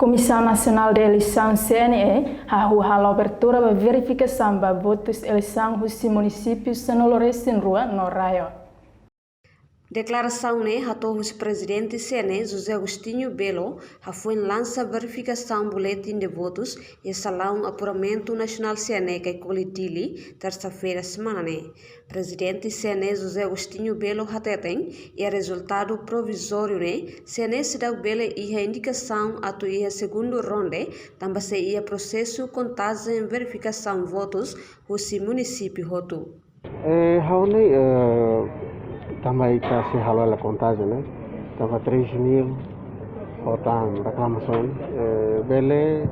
Comissão Nacional de Eleição CNE arrojou a abertura para verificação de votos eleição dos municípios no Lourenço Rua, no Raio. Declaração o presidente CNE José Agostinho Belo foi lança verificação boletim de votos e salão apuramento nacional CNE que colitili terça-feira semana presidente CNE José Agostinho Belo hateteng e resultado provisório CNE se dá bela e a indicação atu e a segundo ronde também se ia processo contagem verificação votos os município hotu. Também está se halal a contagem, né? Estava 3.000 votam reclamações. Bele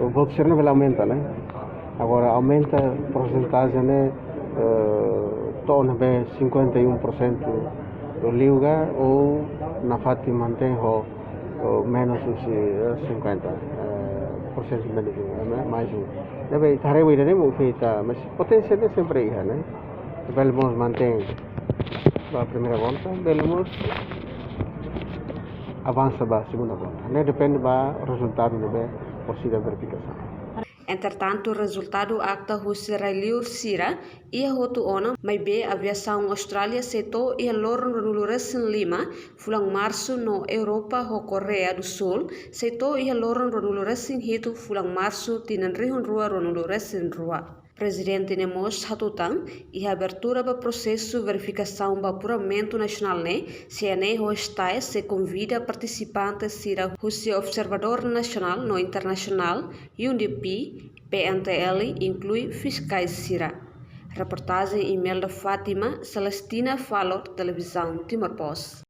o voto ser não aumenta, né? Agora aumenta a porcentagem, né? Torna bem 51% do liga ou na Fati mantém menos os 50%, mais um. Deve estar aí ainda feita, mas potência é sempre aí, né? Belmos mantém a primeira volta, Belmos avança para a segunda volta. Depende do resultado da possível verificação. Entretanto, o resultado acta o Israeliur Sira e a Hotuona, mas bem a aviação Austrália setou e a Loren Ronuluresin Lima, fulang março no Europa ho Coreia do Sul, setou e a Loren Ronuluresin Hito, fulang março tinan Rihon Rua Ronuluresin Rua. Presidente Nemos Hatutang e a abertura para processo verificação para apuramento nacional CNE Hostai se convida participantes sira o observador nacional no internacional UNDP PNTL inclui fiscais sira. Reportagem e-mail da Fátima Celestina Falor, televisão Timor Post.